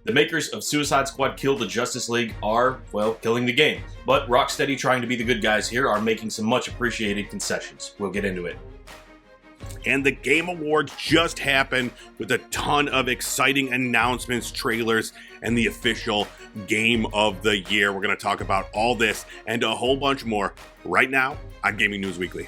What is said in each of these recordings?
The makers of Suicide Squad Kill the Justice League are, well, killing the game. But Rocksteady, trying to be the good guys here, are making some much appreciated concessions. We'll get into it. And the Game Awards just happened with a ton of exciting announcements, trailers, and the official Game of the Year. We're going to talk about all this and a whole bunch more right now on Gaming News Weekly.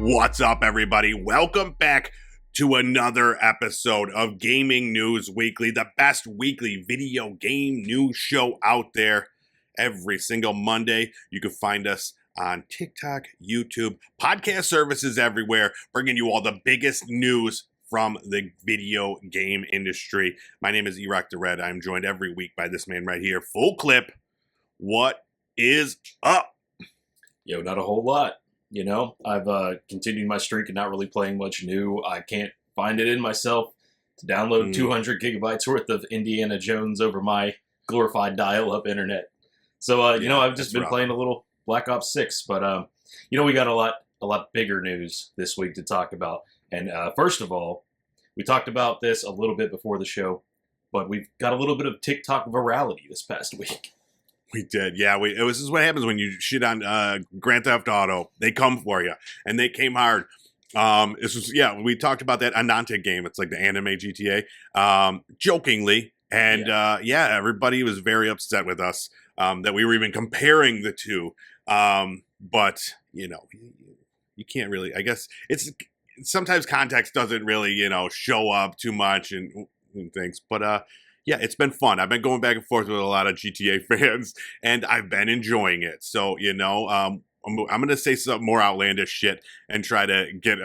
What's up, everybody? Welcome back to another episode of Gaming News Weekly, the best weekly video game news show out there. Every single Monday, you can find us on TikTok, YouTube, podcast services everywhere, bringing you all the biggest news from the video game industry. My name is E-Rock the Red. I'm joined every week by this man right here. Full clip. What is up? Yo, not a whole lot. You know, I've continued my streak of not really playing much new. I can't find it in myself to download 200 gigabytes worth of Indiana Jones over my glorified dial-up internet. So, you know, I've just been playing a little Black Ops 6. But, you know, we got a lot bigger news this week to talk about. And first of all, we talked about this a little bit before the show, but we've got a little bit of TikTok virality this past week. We did, yeah. This is what happens when you shit on Grand Theft Auto. They come for you, and they came hard. We talked about that Anante game. It's like the anime GTA, jokingly, and everybody was very upset with us that we were even comparing the two. But you know, you can't really. I guess it's sometimes context doesn't really show up too much and things, but. Yeah, it's been fun. I've been going back and forth with a lot of GTA fans, and I've been enjoying it. So, I'm going to say some more outlandish shit and try to get,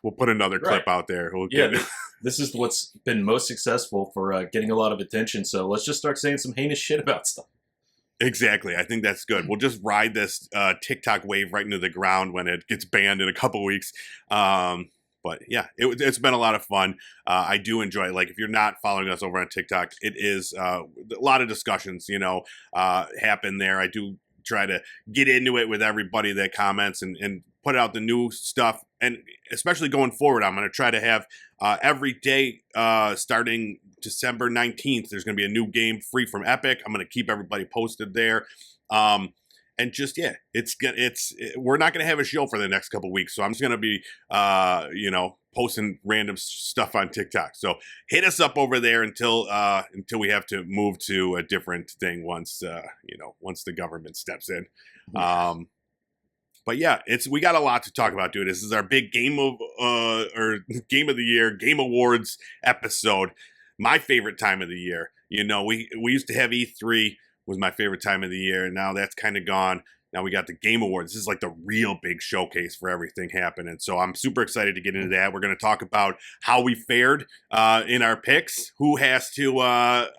we'll put another clip out there. This is what's been most successful for getting a lot of attention. So let's just start saying some heinous shit about stuff. Exactly. I think that's good. We'll just ride this TikTok wave right into the ground when it gets banned in a couple weeks. But yeah, it's been a lot of fun. I do enjoy it. Like, if you're not following us over on TikTok, it is a lot of discussions, happen there. I do try to get into it with everybody that comments and put out the new stuff. And especially going forward, I'm going to try to have every day starting December 19th, there's going to be a new game free from Epic. I'm going to keep everybody posted there. And just, we're not going to have a show for the next couple weeks. So I'm just going to be, posting random stuff on TikTok. So hit us up over there until we have to move to a different thing once the government steps in. But yeah, we got a lot to talk about, dude. This is our big Game of the Year, Game Awards episode. My favorite time of the year. We used to have E3. Was my favorite time of the year, and now that's kind of gone. Now we got the Game Awards. This is like the real big showcase for everything happening. So I'm super excited to get into that. We're going to talk about how we fared in our picks. Who has to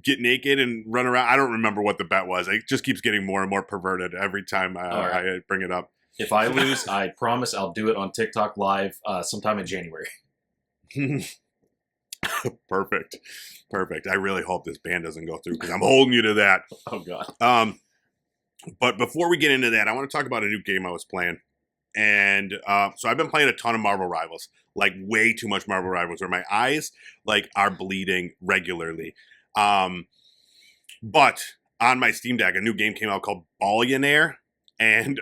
get naked and run around? I don't remember what the bet was. It just keeps getting more and more perverted every time I bring it up. If I lose, I promise I'll do it on TikTok Live sometime in January. Perfect. I really hope this ban doesn't go through because I'm holding you to that. Oh, God. But before we get into that, I want to talk about a new game I was playing. And so I've been playing a ton of Marvel Rivals, like way too much Marvel Rivals, where my eyes are bleeding regularly. But on my Steam Deck, a new game came out called Billionaire. And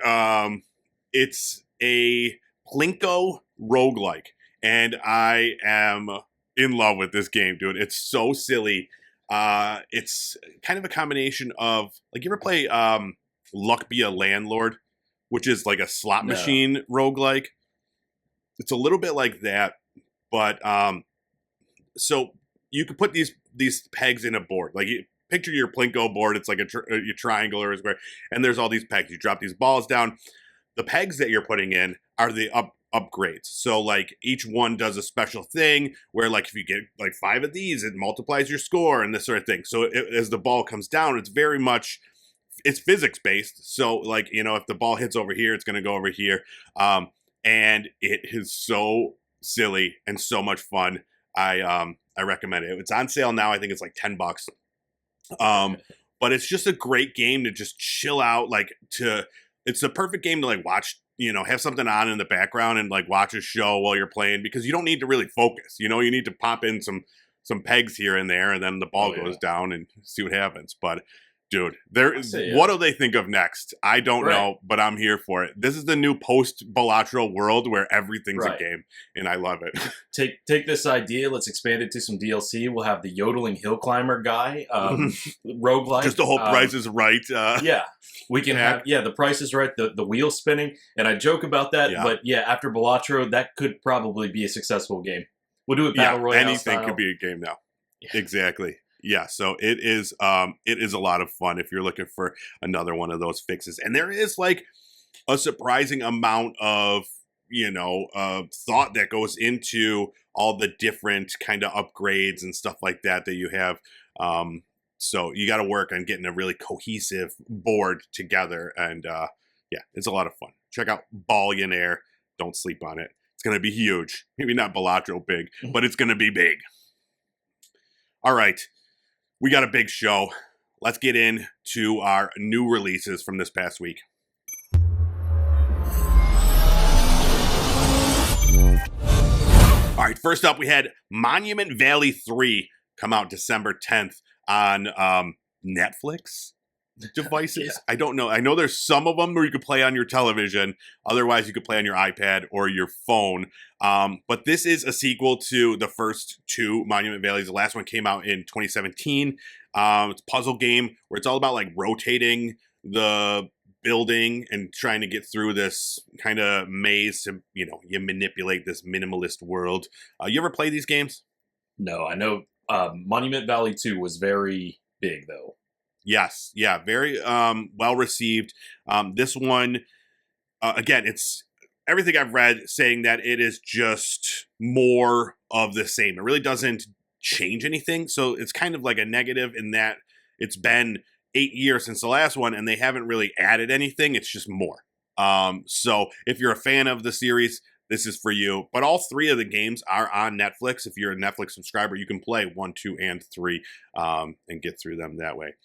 it's a Plinko roguelike. And I am in love with this game, dude. It's so silly. It's kind of a combination of, like, you ever play Luck Be a Landlord, which is like a slot machine roguelike? It's a little bit like that, but so you could put these pegs in a board. Like, you picture your Plinko board. It's like a triangle or a square, and there's all these pegs. You drop these balls down. The pegs that you're putting in are the upgrades. So like each one does a special thing where, like, if you get like 5 of these, it multiplies your score and this sort of thing. So as the ball comes down, it's very much it's physics based. So like, you know, if the ball hits over here, it's going to go over here. And it is so silly and so much fun. I recommend it. It's on sale now. I think it's like $10. But it's just a great game to just chill out. It's a perfect game to like watch, you know, have something on in the background and like watch a show while you're playing, because you don't need to really focus. You know, you need to pop in some pegs here and there, and then the ball goes down and see what happens. But dude, what do they think of next? I don't know, but I'm here for it. This is the new post-Balatro world where everything's a game, and I love it. Take this idea, let's expand it to some DLC. We'll have the yodeling hill climber guy, roguelike. Just the whole Price is Right. We can have, the Price is Right, the wheel spinning, and I joke about that, but after Balatro, that could probably be a successful game. We'll do it battle royale anything style. Could be a game now. Exactly. Yeah, so it is a lot of fun if you're looking for another one of those fixes. And there is like a surprising amount of, you know, thought that goes into all the different kind of upgrades and stuff like that you have. So you got to work on getting a really cohesive board together. And it's a lot of fun. Check out Ballionaire. Don't sleep on it. It's going to be huge. Maybe not Balatro big, but it's going to be big. All right. We got a big show. Let's get into our new releases from this past week. All right, first up, we had Monument Valley 3 come out December 10th on Netflix devices. I don't know. I know there's some of them where you could play on your television. Otherwise, you could play on your iPad or your phone. But this is a sequel to the first two Monument Valleys. The last one came out in 2017. It's a puzzle game where it's all about like rotating the building and trying to get through this kind of maze to, you know, you manipulate this minimalist world. You ever play these games? No, I know Monument Valley 2 was very big though. Yes, yeah, very well received. This one, again, it's everything I've read saying that it is just more of the same. It really doesn't change anything, so it's kind of like a negative in that it's been 8 years since the last one, and they haven't really added anything. It's just more. So if you're a fan of the series, this is for you. But all three of the games are on Netflix. If you're a Netflix subscriber, you can play 1, 2, and 3 and get through them that way.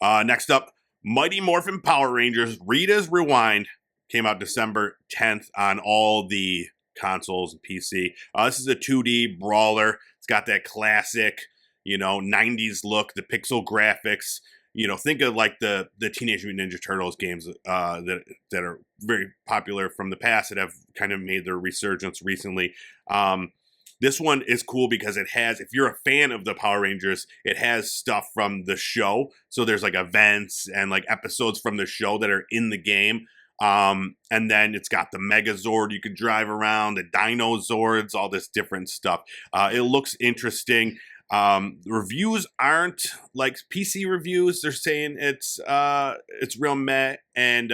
Next up, Mighty Morphin Power Rangers Rita's Rewind came out December 10th on all the consoles and PC. This is a 2D brawler. It's got that classic, you know, 90s look, the pixel graphics. You know, think of like the Teenage Mutant Ninja Turtles games that are very popular from the past that have kind of made their resurgence recently. This one is cool because it has, if you're a fan of the Power Rangers, it has stuff from the show. So there's like events and like episodes from the show that are in the game. And then it's got the Megazord you could drive around, the Dino Zords, all this different stuff. It looks interesting. Reviews aren't like PC reviews. They're saying it's real meh. And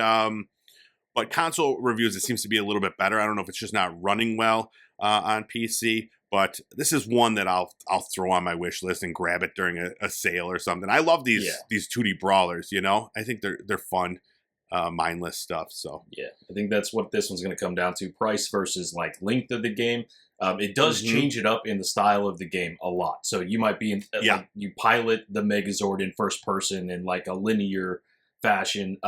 but console reviews, it seems to be a little bit better. I don't know if it's just not running well on PC, but this is one that I'll throw on my wish list and grab it during a sale or something. I love these 2D brawlers, you know? I think they're fun, mindless stuff. So yeah, I think that's what this one's going to come down to: price versus like length of the game. It does change it up in the style of the game a lot. So you might be in, like, you pilot the Megazord in first person in like a linear fashion.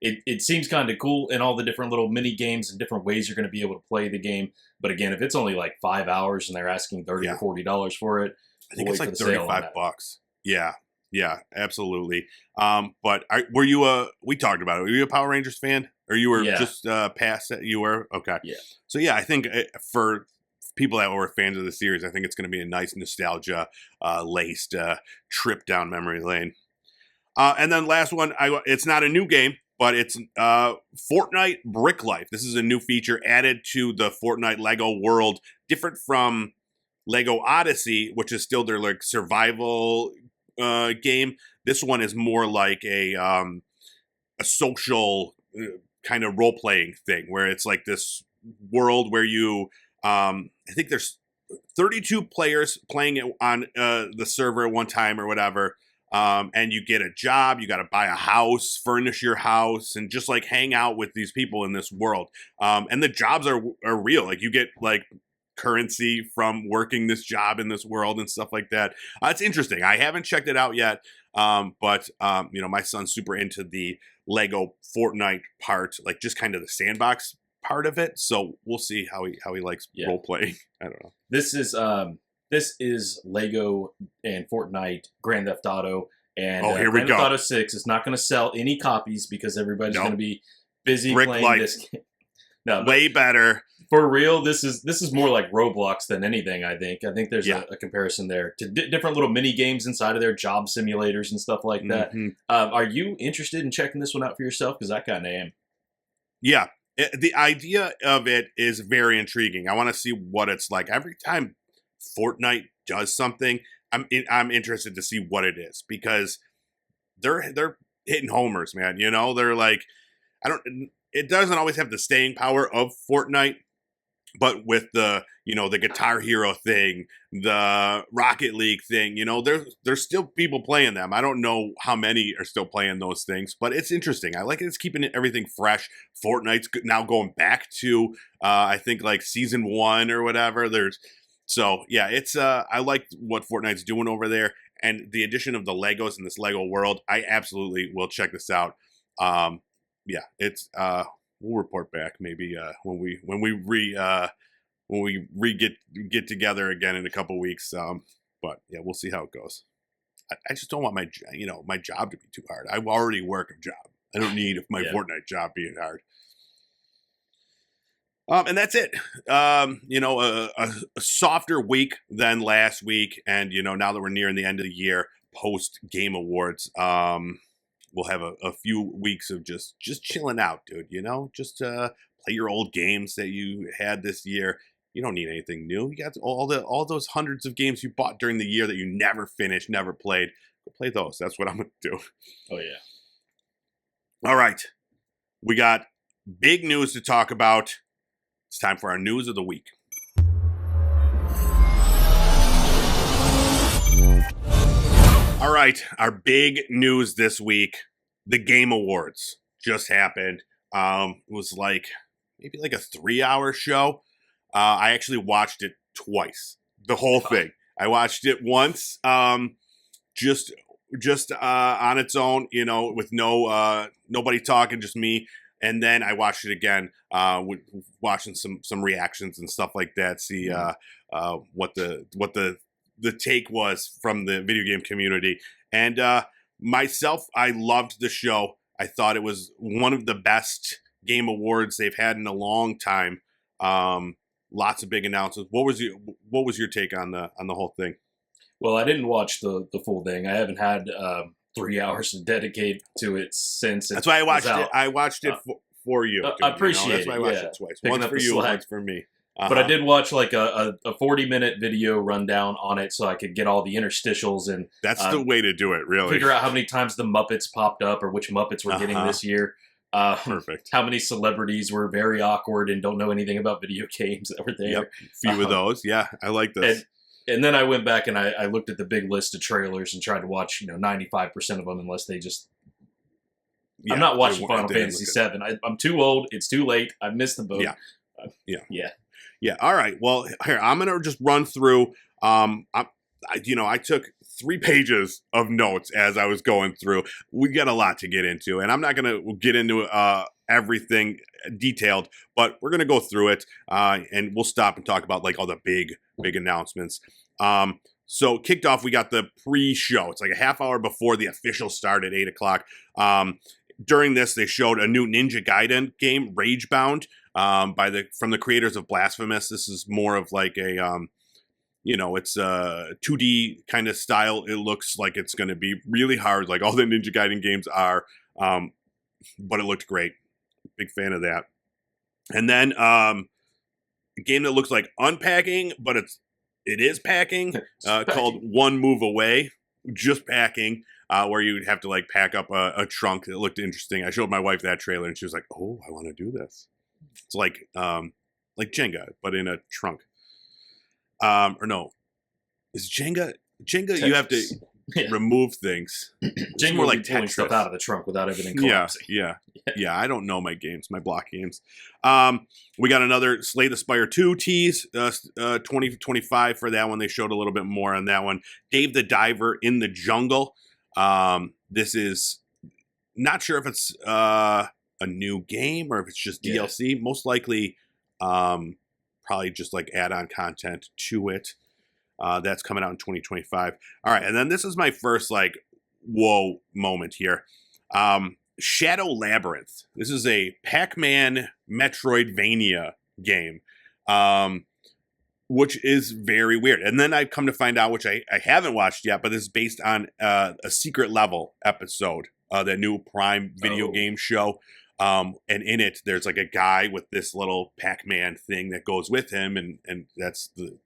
It seems kind of cool in all the different little mini games and different ways you're going to be able to play the game. But again, if it's only like 5 hours and they're asking $30 or $40 for it, I think it's like $35. Yeah, absolutely. But were you we talked about it. Were you a Power Rangers fan, or you were just past it? You were okay. Yeah. So yeah, I think for people that were fans of the series, I think it's going to be a nice nostalgia laced trip down memory lane. And then last one, it's not a new game, but it's Fortnite Brick Life. This is a new feature added to the Fortnite Lego world, different from Lego Odyssey, which is still their like survival game. This one is more like a social kind of role playing thing, where it's like this world where you, I think there's 32 players playing it on the server at one time or whatever. and you get a job. You got to buy a house, furnish your house, and just like hang out with these people in this world. And the jobs are real. Like you get like currency from working this job in this world and stuff like that. It's interesting. I haven't checked it out yet, but you know, my son's super into the Lego Fortnite part, like just kind of the sandbox part of it. So we'll see how he likes role playing. I don't know. This is Lego and Fortnite Grand Theft Auto, and here we Grand go. Theft Auto 6 is not going to sell any copies because everybody's going to be busy Brick playing light. this game. No, Way better. For real, this is more like Roblox than anything. I think there's a comparison there to different little mini games inside of their job simulators and stuff like that. Mm-hmm. Are you interested in checking this one out for yourself? Because I kind of am. Yeah, the idea of it is very intriguing. I want to see what it's like. Every time Fortnite does something, I'm interested to see what it is, because they're hitting homers, man. You know, they're like, it doesn't always have the staying power of Fortnite, but with the Guitar Hero thing, the Rocket League thing, you know, there's still people playing them. I don't know how many are still playing those things, but it's interesting. I like it. It's keeping everything fresh. Fortnite's now going back to, I think like season 1 or whatever. It's I like what Fortnite's doing over there, and the addition of the Legos in this Lego world. I absolutely will check this out. It's we'll report back maybe when we get together again in a couple weeks. But yeah, we'll see how it goes. I just don't want my job to be too hard. I already work a job. I don't need my Fortnite job being hard. And that's it. A softer week than last week, and now that we're nearing the end of the year, post Game Awards, we'll have a few weeks of just chilling out, dude. Just play your old games that you had this year. You don't need anything new. You got all those hundreds of games you bought during the year that you never finished, never played. Go play those. That's what I'm gonna do. Oh yeah. All right, we got big news to talk about. It's time for our news of the week. All right, our big news this week, the Game Awards just happened. It was maybe like a 3-hour show. I actually watched it twice, the whole thing. I watched it once, just on its own, with nobody talking, just me. And then I watched it again, watching some reactions and stuff like that. See what the take was from the video game community. And myself, I loved the show. I thought it was one of the best Game Awards they've had in a long time. Lots of big announcements. What was your take on the whole thing? Well, I didn't watch the full thing. I haven't had 3 hours to dedicate to it since. That's why I watched it. I watched it for you. I appreciate it. That's why I watched it twice. Picking Once up for the you, slack. once for me. But I did watch like a 40-minute video rundown on it, so I could get all the interstitials and that's the way to do it. Really, figure out how many times the Muppets popped up or which Muppets we're getting this year. Perfect. How many celebrities were very awkward and don't know anything about video games that were there? Yep, few of those. Yeah, I like this. And then I went back and I looked at the big list of trailers and tried to watch 95% of them, unless they just. I'm not watching Final Fantasy VII. I'm too old. It's too late. I missed the boat. Yeah. All right. Well, here I'm gonna just run through. I took 3 pages of notes as I was going through. We got a lot to get into, and I'm not gonna get into everything detailed, but we're gonna go through it, and we'll stop and talk about like all the big announcements. So kicked off, we got the pre-show. It's like a half hour before the official start at 8:00. During this, they showed a new Ninja Gaiden game, Ragebound, from the creators of Blasphemous. This is more of like a it's a 2D kind of style. It looks like it's going to be really hard, like all the Ninja Gaiden games are, but it looked great. Big fan of that. And then a game that looks like unpacking, but it is packing, called One Move Away, just packing. Where you would have to like pack up a trunk that looked interesting. I showed my wife that trailer and she was like, "Oh, I want to do this." It's like Jenga, but in a trunk. Or no, is Jenga? Jenga, you have to Yeah. remove things. It's more like pulling Tetris. stuff out of the trunk without everything Yeah, collapsing. yeah. I don't know my games, my block games. We got another Slay the Spire 2 tease, 2025 for that one. They showed a little bit more on that one. Dave the Diver in the Jungle. This is not sure if it's a new game or if it's just DLC. Most likely, probably just like add-on content to it. That's coming out in 2025. All right, and then this is my first like whoa moment here. Shadow Labyrinth. This is a Pac-Man Metroidvania game, which is very weird. And then I come to find out, which I haven't watched yet, but this is based on a Secret Level episode, the new Prime video game show. And in it, there's like a guy with this little Pac-Man thing that goes with him, and that's the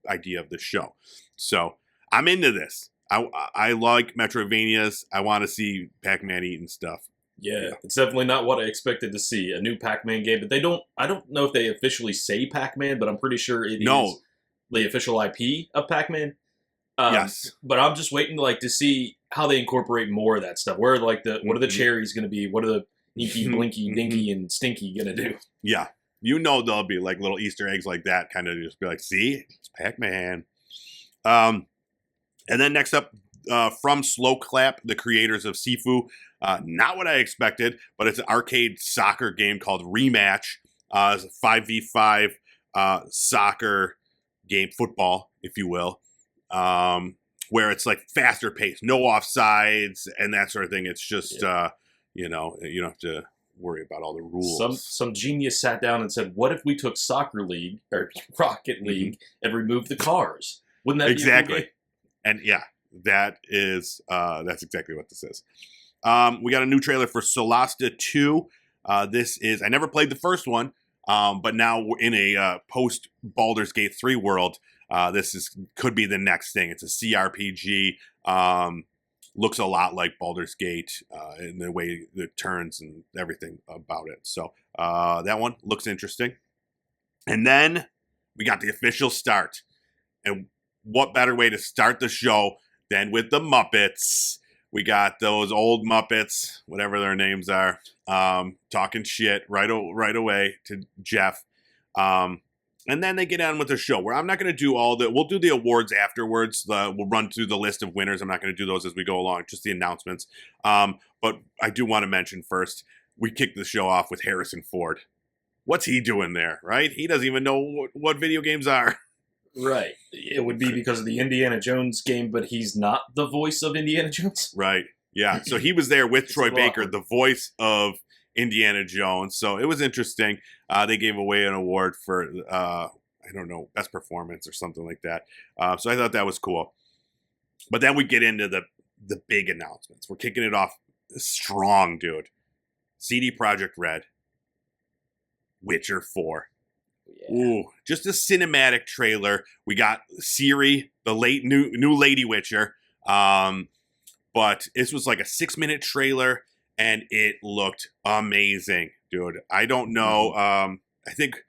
idea of the show. So I'm into this. I like Metroidvanias. I want to see Pac-Man eating stuff. Yeah, it's definitely not what I expected to see. A new Pac-Man game, but I don't know if they officially say Pac-Man, but I'm pretty sure it is the official IP of Pac-Man. Yes. But I'm just waiting to see how they incorporate more of that stuff. Where what are the cherries going to be? What are the Inky, Blinky, Dinky, and Stinky going to do? Yeah. There'll be like little Easter eggs like that, kind of just be like, see, it's Pac-Man. And then next up, from Slow Clap, the creators of Sifu. Not what I expected, but it's an arcade soccer game called Rematch. It's a 5v5 soccer game, football, if you will, where it's like faster paced, no offsides, and that sort of thing. It's just, you don't have to worry about all the rules. Some genius sat down and said, what if we took Soccer League, or Rocket League, and removed the cars? Wouldn't that be a cool game? And yeah, that's exactly what this is. We got a new trailer for Solasta 2. This is, I never played the first one, but now we're in a post Baldur's Gate 3 world. This could be the next thing. It's a CRPG. Looks a lot like Baldur's Gate in the way it turns and everything about it. So that one looks interesting. And then we got the official start. And what better way to start the show than with the Muppets? We got those old Muppets, whatever their names are, talking shit right away to Jeff. And then they get on with the show, where I'm not going to do we'll do the awards afterwards. We'll run through the list of winners. I'm not going to do those as we go along, just the announcements. But I do want to mention first, we kicked the show off with Harrison Ford. What's he doing there, right? He doesn't even know what video games are. Right. It would be because of the Indiana Jones game, but he's not the voice of Indiana Jones. Right. Yeah. So he was there with Troy Baker, the voice of Indiana Jones. So it was interesting. They gave away an award for, I don't know, best performance or something like that. So I thought that was cool. But then we get into the big announcements. We're kicking it off strong, dude. CD Projekt Red, Witcher 4. Yeah. Ooh, just a cinematic trailer. We got Ciri, the new Lady Witcher. But this was like a 6-minute trailer, and it looked amazing, dude. I don't know. I think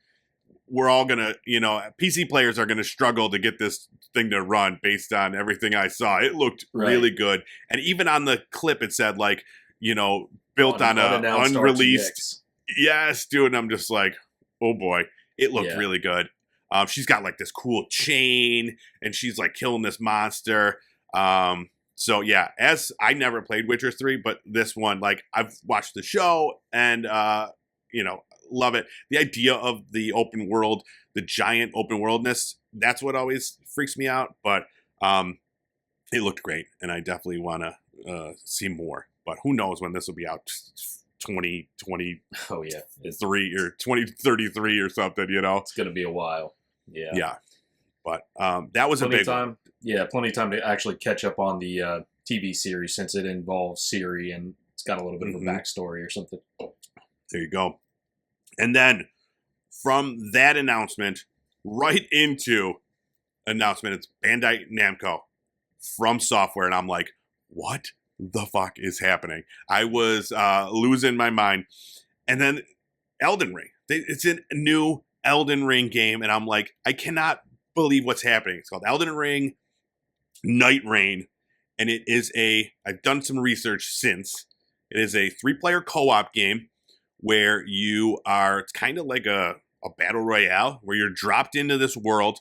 we're all gonna, PC players are gonna struggle to get this thing to run based on everything I saw. It looked really good, and even on the clip, it said built on an unreleased. Yes, dude. And I'm just like, oh boy. It looked really good. She's got like this cool chain, and she's like killing this monster. So yeah, as I never played Witcher 3, but this one, like, I've watched the show and love it. The idea of the open world, the giant open worldness, that's what always freaks me out. But it looked great, and I definitely want to see more. But who knows when this will be out? 2020 3 or 2033 or something, it's gonna be a while. But that was plenty a big time one. Plenty of time to actually catch up on the TV series, since it involves Ciri and it's got a little bit of a backstory or something. There you go. And then from that announcement right into announcement, it's Bandai Namco from Software, and I'm like, what the fuck is happening? I was losing my mind. And then Elden Ring. It's a new Elden Ring game, and I'm like, I cannot believe what's happening. It's called Elden Ring Night Reign, and I've done some research since. It is a 3-player co-op game where it's kind of like a battle royale where you're dropped into this world,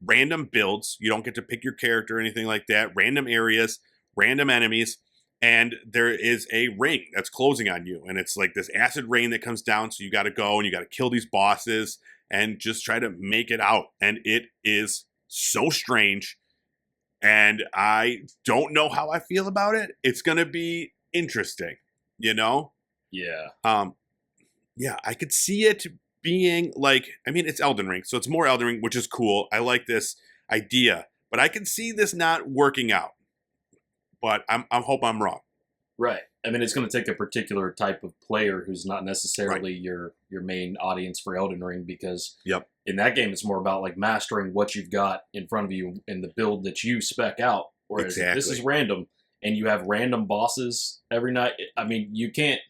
random builds. You don't get to pick your character or anything like that. Random areas, random enemies, and there is a ring that's closing on you. And it's like this acid rain that comes down, so you got to go and you got to kill these bosses and just try to make it out. And it is so strange. And I don't know how I feel about it. It's going to be interesting, you know? Yeah. Yeah, I could see it being like, I mean, it's Elden Ring, so it's more Elden Ring, which is cool. I like this idea, but I can see this not working out. But I hope I'm wrong. Right. I mean, it's going to take a particular type of player who's not necessarily your main audience for Elden Ring, because in that game, it's more about like mastering what you've got in front of you and the build that you spec out. Whereas this is random, and you have random bosses every night. I mean, you can't.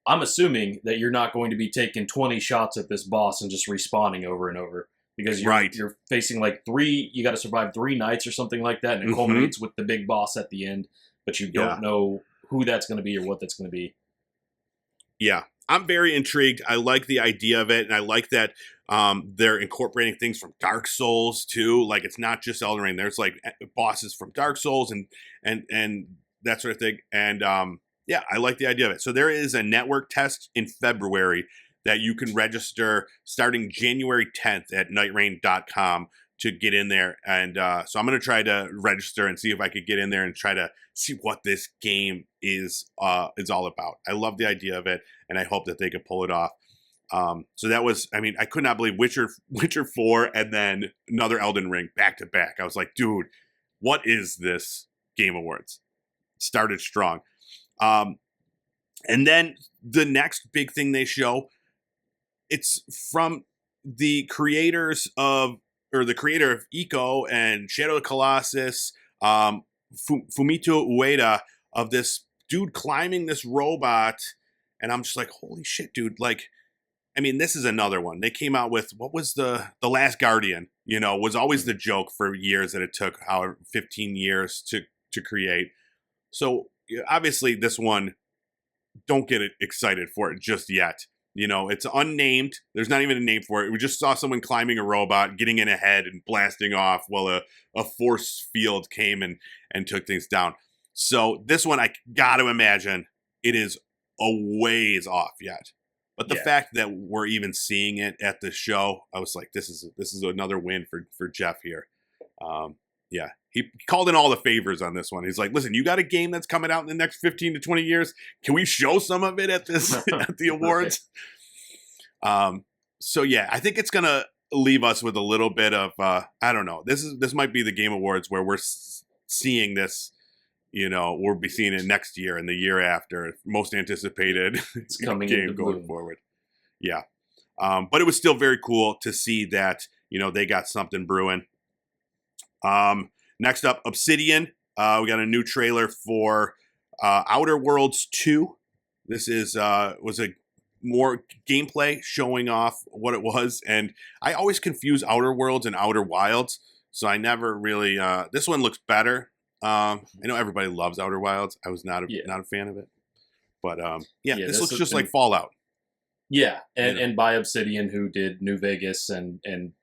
I'm assuming that you're not going to be taking 20 shots at this boss and just respawning over and over, because you're facing like you got to survive 3 nights or something like that, and it culminates with the big boss at the end, but you don't know who that's going to be or what that's going to be. Yeah, I'm very intrigued. I like the idea of it, and I like that they're incorporating things from Dark Souls too. Like, it's not just Elden Ring. There's like bosses from Dark Souls and that sort of thing. And yeah, I like the idea of it. So there is a network test in February that you can register starting January 10th at nightrain.com to get in there. And so I'm going to try to register and see if I could get in there and try to see what this game is all about. I love the idea of it, and I hope that they could pull it off. So that was, I mean, I could not believe Witcher 4 and then another Elden Ring back to back. I was like, dude, what is this Game Awards? It started strong. And then the next big thing they show, it's from the creators of, or the creator of Ico and Shadow of the Colossus, Fumito Ueda, of this dude climbing this robot. And I'm just like, holy shit, dude. Like, I mean, this is another one. They came out with, what was the Last Guardian, you know, was always the joke for years that it took 15 years to create. So obviously this one, don't get excited for it just yet. You know, it's unnamed. There's not even a name for it. We just saw someone climbing a robot, getting in ahead and blasting off while a force field came and took things down. So this one, I got to imagine it is a ways off yet. But the fact that we're even seeing it at the show, I was like, this is another win for Jeff here. Yeah, he called in all the favors on this one. He's like, listen, you got a game that's coming out in the next 15 to 20 years. Can we show some of it at this at the awards? So yeah, I think it's gonna leave us with a little bit of I don't know. This might be the Game Awards where we're seeing this. You know, we'll be seeing it next year and the year after. Most anticipated it's coming game going forward. Yeah, but it was still very cool to see that, you know, they got something brewing. Next up, Obsidian. We got a new trailer for Outer Worlds 2. This was a more gameplay showing off what it was, and I always confuse Outer Worlds and Outer Wilds, so I never really. This one looks better. I know everybody loves Outer Wilds. I was not a fan of it, but this looks just like Fallout. Yeah, and by Obsidian, who did New Vegas and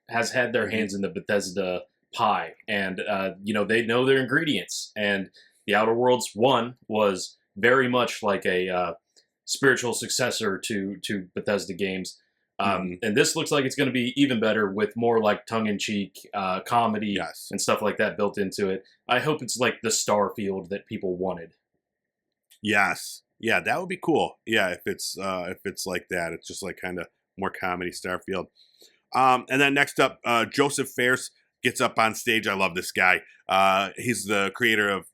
has had their hands in the Bethesda pie, and they know their ingredients. And the Outer Worlds 1 was very much like a spiritual successor to Bethesda games. And this looks like it's going to be even better with more like tongue-in-cheek comedy and stuff like that built into it. I hope it's like the Starfield that people wanted. Yes. Yeah, that would be cool. Yeah, if it's like that. It's just like kind of more comedy Starfield. And then next up, Joseph Fares gets up on stage. I love this guy. He's the creator of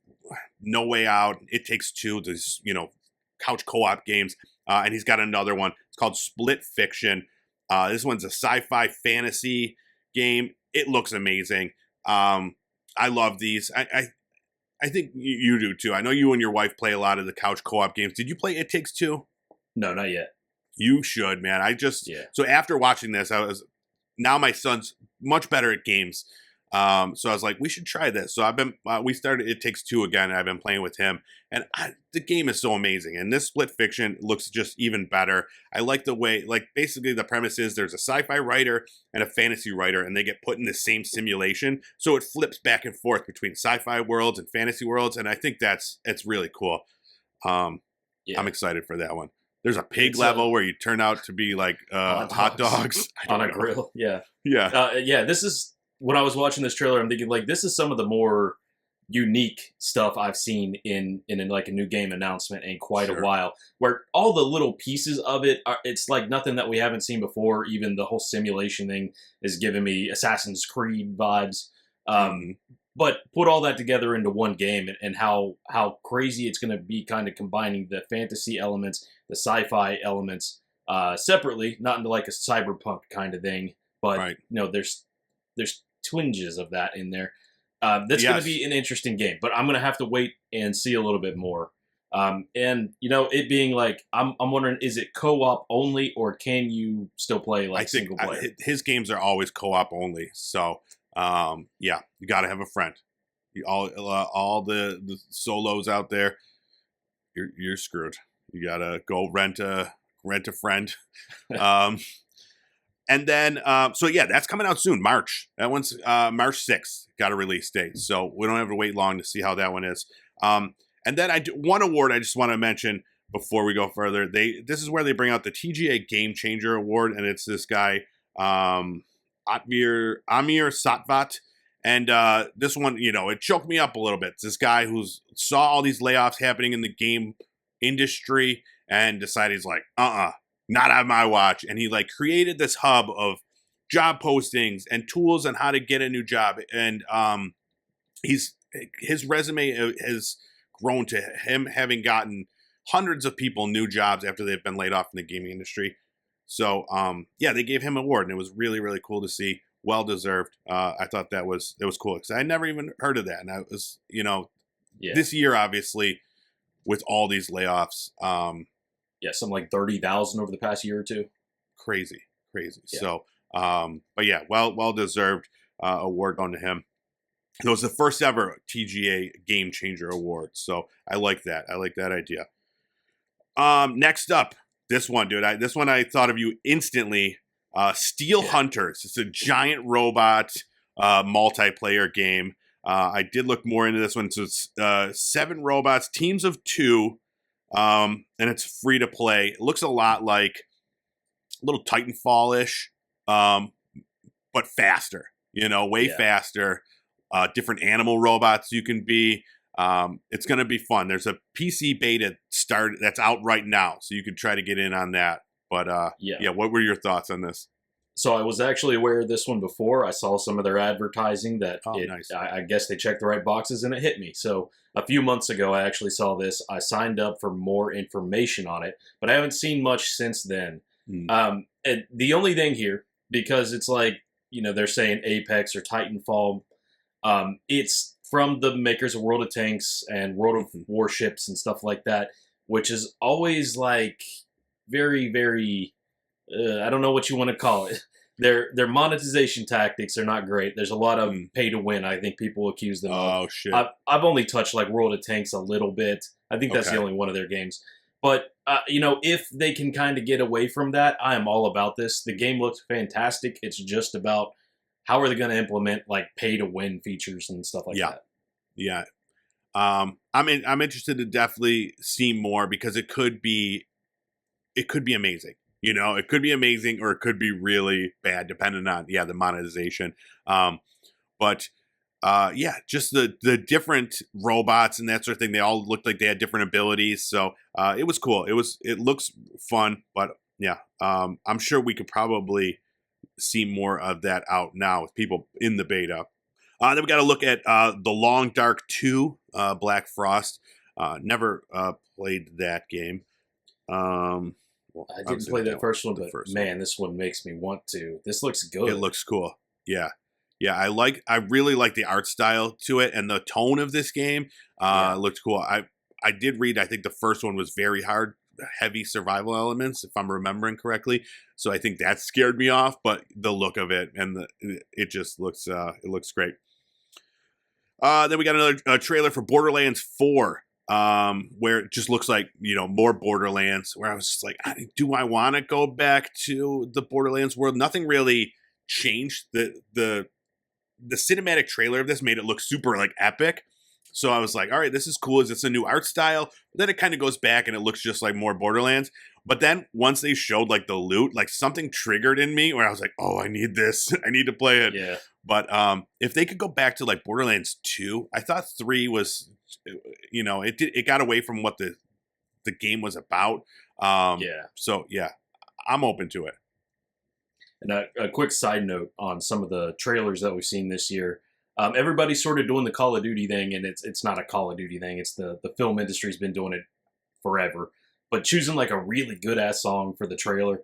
No Way Out, It Takes Two, these, couch co-op games. And he's got another one. It's called Split Fiction. This one's a sci-fi fantasy game. It looks amazing. I love these. I think you do too. I know you and your wife play a lot of the couch co-op games. Did you play It Takes Two? No, not yet. You should, man. So after watching this, now my son's much better at games. So I was like, we should try this. So I've been, we started It Takes Two again. I've been playing with him, and the game is so amazing. And this split fiction looks just even better. I like the way, like, basically the premise is there's a sci-fi writer and a fantasy writer, and they get put in the same simulation. So it flips back and forth between sci-fi worlds and fantasy worlds, and I think it's really cool. Yeah. I'm excited for that one. There's a pig It's level where you turn out to be like hot dogs on a grill. Yeah. Yeah. Yeah. This is when I was watching this trailer, I'm thinking like this is some of the more unique stuff I've seen in like a new game announcement in quite a while, where all the little pieces of it are, it's like nothing that we haven't seen before. Even the whole simulation thing is giving me Assassin's Creed vibes. But put all that together into one game, and how crazy it's going to be, kind of combining the fantasy elements, the sci-fi elements separately, not into like a cyberpunk kind of thing, but there's twinges of that in there. That's going to be an interesting game, but I'm going to have to wait and see a little bit more. And it being like, I'm wondering, is it co-op only, or can you still play like single player? His games are always co-op only, so you got to have a friend. All the solos out there, you're screwed. You gotta go rent a friend. And then, that's coming out soon, March. That one's March 6th, got a release date. So we don't have to wait long to see how that one is. And then one award I just want to mention before we go further. This is where they bring out the TGA Game Changer Award, and it's this guy, Amir Satvat. And this one, it choked me up a little bit. It's this guy who saw all these layoffs happening in the game industry and decided he's like, not on my watch. And he like created this hub of job postings and tools on how to get a new job. And his resume has grown to him having gotten hundreds of people new jobs after they've been laid off in the gaming industry. So they gave him an award, and it was really, really cool to see. Well deserved. I thought it was cool because I never even heard of that. And I was, this year, obviously, with all these layoffs. Something like 30,000 over the past year or two. Crazy. Yeah. So, well deserved award going to him. It was the first ever TGA Game Changer Award. So I like that. I like that idea. Next up, this one, dude. This one I thought of you instantly. Steel Hunters. It's a giant robot multiplayer game. I did look more into this one. So it's 7 robots, teams of 2, and it's free to play. It looks a lot like a little Titanfall-ish, but faster. Way faster. Different animal robots you can be. It's going to be fun. There's a PC beta that's out right now, so you can try to get in on that. But what were your thoughts on this? So I was actually aware of this one before. I saw some of their advertising that nice. I guess they checked the right boxes and it hit me. So a few months ago, I actually saw this. I signed up for more information on it, but I haven't seen much since then. And the only thing here, because it's like, they're saying Apex or Titanfall, it's from the makers of World of Tanks and World of Warships and stuff like that, which is always like very, very, I don't know what you want to call it. Their monetization tactics are not great. There's a lot of pay to win, I think people accuse them of. Oh, shit. I've only touched like World of Tanks a little bit. I think that's the only one of their games. But, if they can kind of get away from that, I am all about this. The game looks fantastic. It's just about how are they going to implement like pay to win features and stuff like that. Yeah. I'm interested to definitely see more because it could be amazing. It could be amazing or it could be really bad depending on the monetization. Just the different robots and that sort of thing. They all looked like they had different abilities. So it was cool. It looks fun, but I'm sure we could probably see more of that out now with people in the beta. Then we got to look at The Long Dark 2, Black Frost. Never played that game. I didn't play that first one, but man, this one makes me want to. This looks good. It looks cool. Yeah. I really like the art style to it, and the tone of this game looked cool. I did read, I think the first one was very hard heavy survival elements, if I'm remembering correctly. So I think that scared me off. But the look of it and it just looks it looks great. Then we got another trailer for Borderlands 4. Where it just looks like, more Borderlands, where I was just like, do I want to go back to the Borderlands world? Nothing really changed. The cinematic trailer of this made it look super like epic. So I was like, all right, this is cool. Is this a new art style? But then it kind of goes back and it looks just like more Borderlands. But then once they showed like the loot, like something triggered in me where I was like, oh, I need this. I need to play it. Yeah. But if they could go back to like Borderlands 2, I thought 3 was, it got away from what the game was about. So yeah, I'm open to it. And a quick side note on some of the trailers that we've seen this year. Everybody's sort of doing the Call of Duty thing, and it's not a Call of Duty thing. It's the film industry's been doing it forever. But choosing like a really good ass song for the trailer.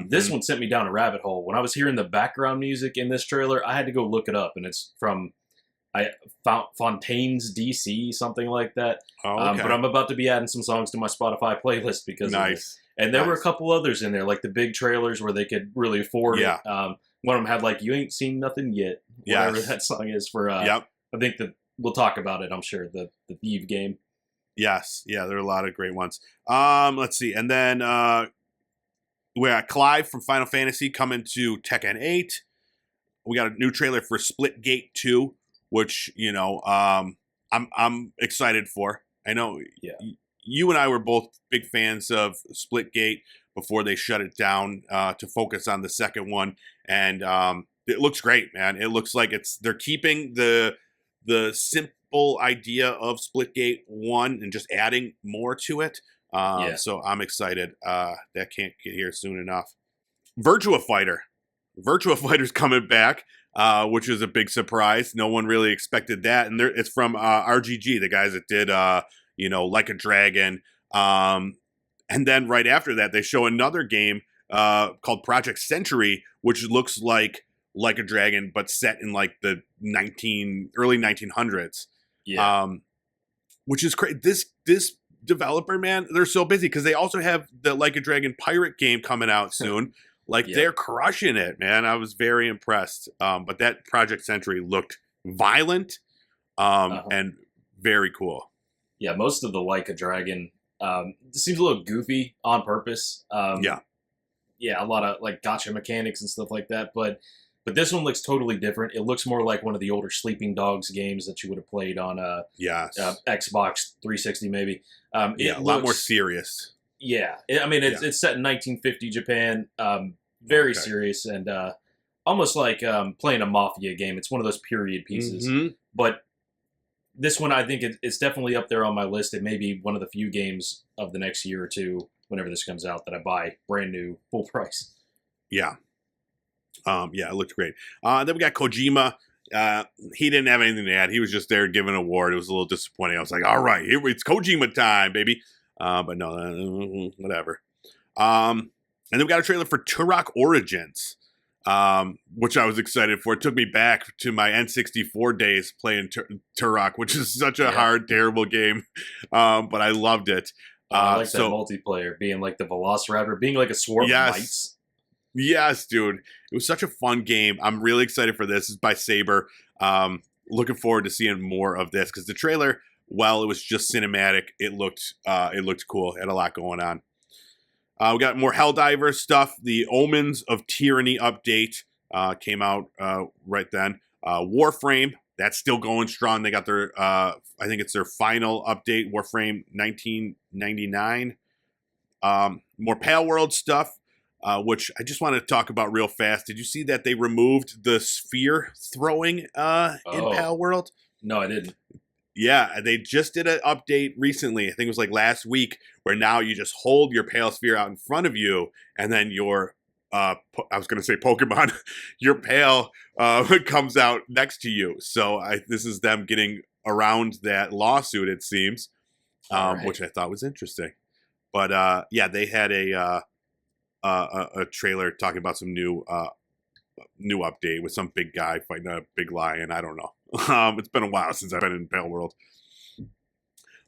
This one sent me down a rabbit hole. When I was hearing the background music in this trailer, I had to go look it up, and it's from Fontaine's DC, something like that. Oh, okay. But I'm about to be adding some songs to my Spotify playlist because of it. And there were a couple others in there, like the big trailers where they could really afford it. One of them had like "You Ain't Seen Nothing Yet," whatever that song is for. I think that we'll talk about it. I'm sure the Eve game. Yes, yeah, there are a lot of great ones. Let's see, and then we got Clive from Final Fantasy coming to Tekken 8. We got a new trailer for Splitgate 2, which I'm excited for. I know you and I were both big fans of Splitgate before they shut it down to focus on the second one, and it looks great, man. It looks like they're keeping the simple idea of Splitgate 1 and just adding more to it. So I'm excited. That can't get here soon enough. Virtua Fighter's coming back, which is a big surprise. No one really expected that, and it's from RGG, the guys that did Like a Dragon. And then right after that, they show another game called Project Century, which looks like a Dragon, but set in like the early 1900s. Which is crazy. This developer, man, they're so busy because they also have the Like a Dragon pirate game coming out soon. They're crushing it, man. I was very impressed. But that Project Century looked violent and very cool. Yeah, most of the Like a Dragon seems a little goofy on purpose. A lot of like gotcha mechanics and stuff like that. But this one looks totally different. It looks more like one of the older Sleeping Dogs games that you would have played on Xbox 360 maybe. A lot more serious. Yeah. It's set in 1950 Japan. Very serious and almost like playing a Mafia game. It's one of those period pieces. But this one, I think it's definitely up there on my list. It may be one of the few games of the next year or two, whenever this comes out, that I buy brand new, full price. Yeah. It looked great. Then we got Kojima. He didn't have anything to add. He was just there giving an award. It was a little disappointing. I was like, all right, it's Kojima time, baby. But no, whatever. And then we got a trailer for Turok Origins, which I was excited for. It took me back to my N64 days playing Turok, which is such a hard, terrible game. But I loved it. I like that multiplayer, being like the Velociraptor, being like a swarm of mice. Yes, dude. It was such a fun game. I'm really excited for this. It's by Saber. Looking forward to seeing more of this because the trailer, while it was just cinematic, it looked cool. It had a lot going on. We got more Helldivers stuff. The Omens of Tyranny update came out right then. Warframe, that's still going strong. They got their, I think it's their final update, Warframe 1999. More Pale World stuff. Which I just wanted to talk about real fast. Did you see that they removed the sphere throwing in Pal World? No, I didn't. Yeah, they just did an update recently. I think it was like last week, where now you just hold your Pale Sphere out in front of you, and then your, I was going to say Pokemon, your Pale comes out next to you. So this is them getting around that lawsuit, it seems, which I thought was interesting. But they had a trailer talking about some new update with some big guy fighting a big lion. I don't know. It's been a while since I've been in Pale World.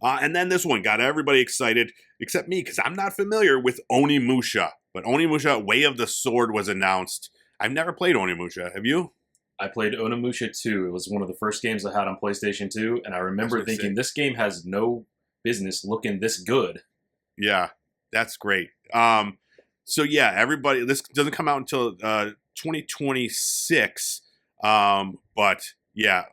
And then this one got everybody excited, except me, because I'm not familiar with Onimusha. But Onimusha Way of the Sword was announced. I've never played Onimusha. Have you? I played Onimusha 2. It was one of the first games I had on PlayStation 2, and I remember thinking, this game has no business looking this good. Yeah, that's great. So yeah, everybody, this doesn't come out until 2026. But yeah,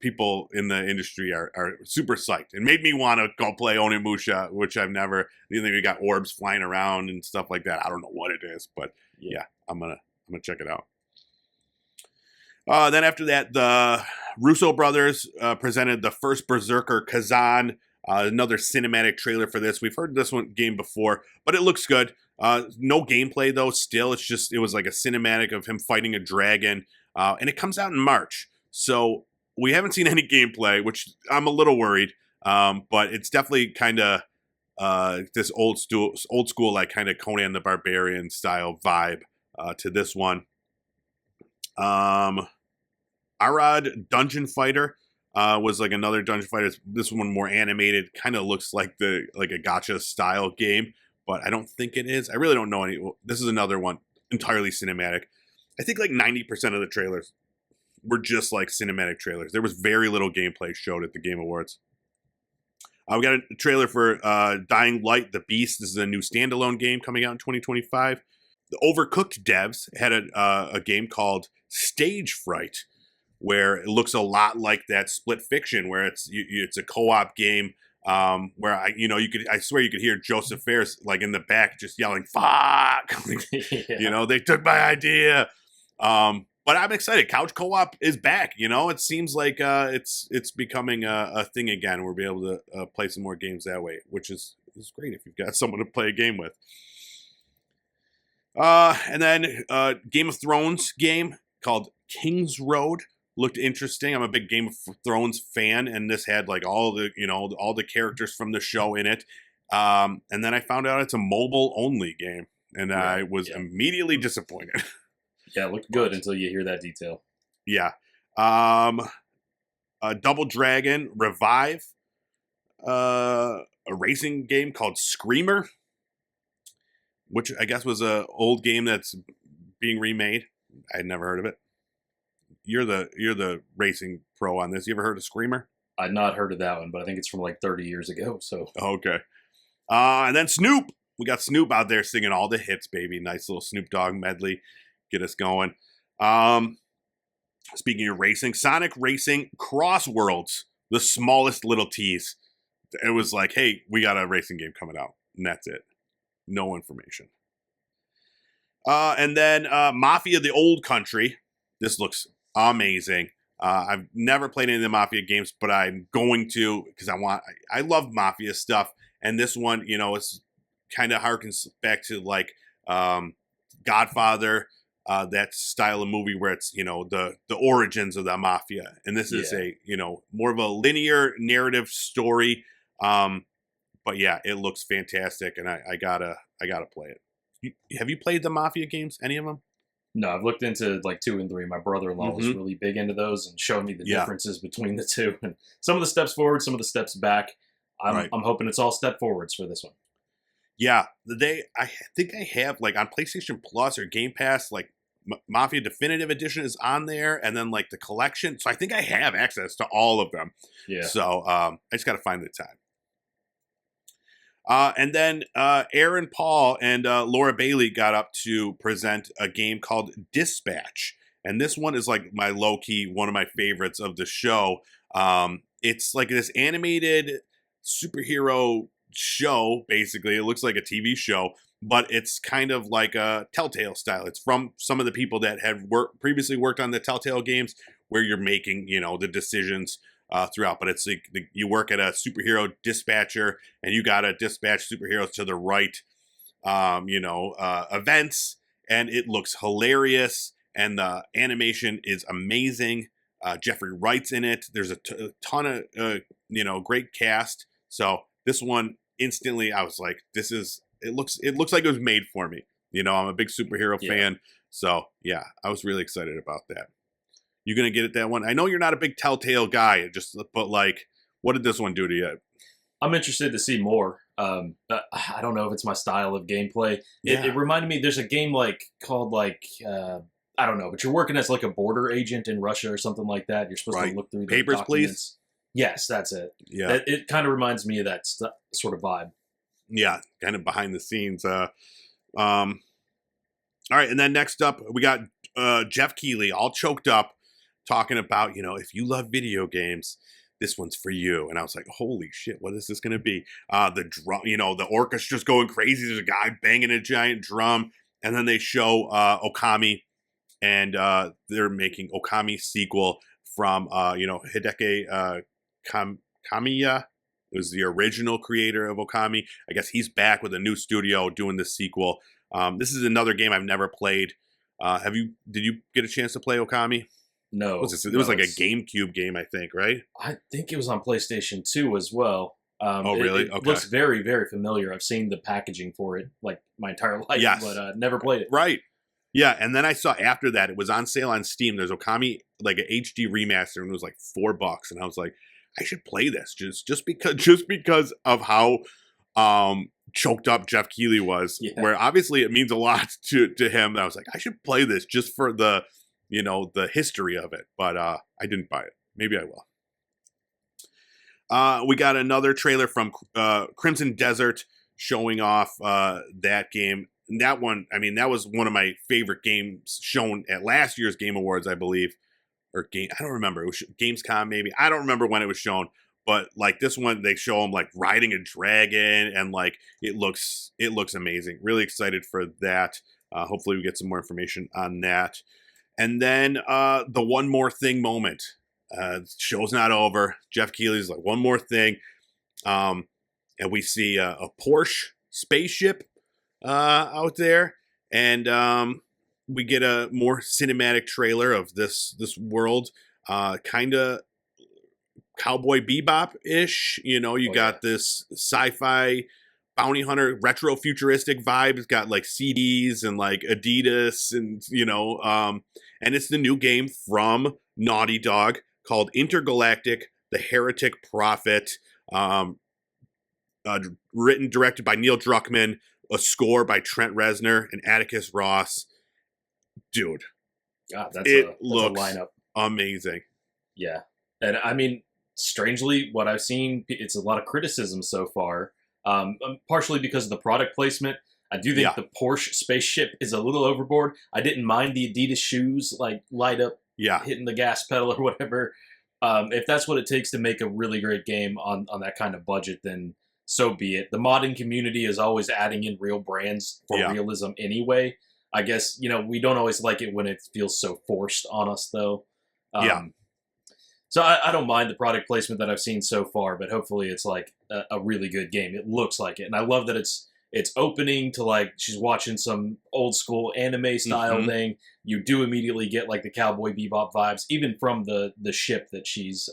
people in the industry are super psyched. It made me want to go play Onimusha, which I've never. You think we got orbs flying around and stuff like that. I don't know what it is, but yeah, I'm gonna check it out. Then after that, the Russo brothers presented the first Berserker Kazan, another cinematic trailer for this. We've heard this game before, but it looks good. No gameplay though. Still, it was like a cinematic of him fighting a dragon, and it comes out in March. So we haven't seen any gameplay, which I'm a little worried. But it's definitely kind of this old school like kind of Conan the Barbarian style vibe to this one. Arad Dungeon Fighter was like another dungeon fighter. This one more animated, kind of looks like a gacha style game, but I don't think it is. I really don't know any. This is another one entirely cinematic. I think like 90% of the trailers were just like cinematic trailers. There was very little gameplay showed at the Game Awards. We got a trailer for Dying Light: The Beast. This is a new standalone game coming out in 2025. The Overcooked devs had a game called Stage Fright, where it looks a lot like that Split Fiction, where it's a co-op game where I swear you could hear Joseph Fares like in the back just yelling "fuck," Yeah. They took my idea. But I'm excited. Couch co-op is back. It seems like it's becoming a thing again. We'll be able to play some more games that way, which is great if you've got someone to play a game with. And then Game of Thrones game called King's Road looked interesting. I'm a big Game of Thrones fan, and this had like all the characters from the show in it. And then I found out it's a mobile only game, and I was immediately disappointed. Yeah, it looked good until you hear that detail. Yeah. Double Dragon Revive, a racing game called Screamer, which I guess was a old game that's being remade. I had never heard of it. You're the racing pro on this. You ever heard of Screamer? I'd not heard of that one, but I think it's from like 30 years ago. So okay. And then Snoop. We got Snoop out there singing all the hits, baby. Nice little Snoop Dogg medley. Get us going. Speaking of racing, Sonic Racing Crossworlds, the smallest little tease. It was like, hey, we got a racing game coming out, and that's it. No information. And then Mafia: The Old Country. This looks amazing. I've never played any of the Mafia games, but I'm going to because I love Mafia stuff, and this one, it's kind of harkens back to like Godfather. That style of movie where it's the origins of the mafia, and this is a more of a linear narrative story. But yeah, it looks fantastic, and I gotta play it. Have you played the Mafia games? Any of them? No, I've looked into like 2 and 3. My brother-in-law was really big into those and showed me the differences between the two, and some of the steps forward, some of the steps back. I'm hoping it's all step forwards for this one. Yeah, I think I have like on PlayStation Plus or Game Pass, like Mafia Definitive Edition is on there, and then like the collection. So I think I have access to all of them. Yeah. So I just got to find the time. And then Aaron Paul and Laura Bailey got up to present a game called Dispatch. And this one is like my low-key, one of my favorites of the show. It's like this animated superhero show, basically. It looks like a TV show, but it's kind of like a Telltale style. It's from some of the people that have previously worked on the Telltale games where you're making, the decisions throughout. But it's like you work at a superhero dispatcher and you got to dispatch superheroes to the right, events. And it looks hilarious. And the animation is amazing. Jeffrey Wright's in it. There's a ton of, great cast. So this one instantly, I was like, it looks like it was made for me. I'm a big superhero fan. So yeah, I was really excited about that. You gonna get it that one? I know you're not a big Telltale guy, but like, what did this one do to you? I'm interested to see more. I don't know if it's my style of gameplay. Yeah. It reminded me. There's a game called I don't know, but you're working as like a border agent in Russia or something like that. You're supposed Right. to look through the Papers, Please? documents. Yes, that's it. Yeah. It kind of reminds me of that sort of vibe. Yeah. Kind of behind the scenes. All right, and then next up, we got Jeff Keighley, all choked up, talking about, if you love video games, this one's for you. And I was like, holy shit, what is this going to be? The drum, the orchestra's going crazy. There's a guy banging a giant drum. And then they show Okami, and they're making Okami Sequel from, Hideki Kamiya. It was the original creator of Okami. I guess he's back with a new studio doing the sequel. This is another game I've never played. Did you get a chance to play Okami? No. It was like a GameCube game, I think, right? I think it was on PlayStation 2 as well. Oh, really? It Okay. looks very, very familiar. I've seen the packaging for it like my entire life, Yes. but never played it. Right. Yeah, and then I saw after that, it was on sale on Steam. There's Okami, like an HD remaster, and it was like $4. And I was like, I should play this just because of how choked up Jeff Keighley was, where obviously it means a lot to him. I was like, I should play this just for the history of it, but I didn't buy it. Maybe I will. We got another trailer from Crimson Desert showing off that game. And that one, that was one of my favorite games shown at last year's Game Awards, I believe. I don't remember. It was Gamescom, maybe. I don't remember when it was shown. But like this one, they show him like riding a dragon, and like it looks amazing. Really excited for that. Hopefully we get some more information on that. And then the one more thing moment. Show's not over. Jeff Keighley's like, one more thing. And we see a Porsche spaceship out there, and we get a more cinematic trailer of this world, kind of Cowboy Bebop-ish. Got this sci-fi bounty hunter retro futuristic vibe. It's got like CDs and like Adidas, and and it's the new game from Naughty Dog called Intergalactic The Heretic Prophet, written, directed by Neil Druckmann, a score by Trent Reznor and Atticus Ross. Dude, God, that's a lineup. Amazing. Yeah, and strangely, what I've seen, it's a lot of criticism so far, partially because of the product placement. I do think the Porsche spaceship is a little overboard. I didn't mind the Adidas shoes, like light up, hitting the gas pedal or whatever. If that's what it takes to make a really great game on that kind of budget, then so be it. The modding community is always adding in real brands for realism anyway. I guess, we don't always like it when it feels so forced on us, though. So I don't mind the product placement that I've seen so far, but hopefully it's like a really good game. It looks like it. And I love that it's opening to like she's watching some old school anime style thing. You do immediately get like the Cowboy Bebop vibes, even from the ship that she's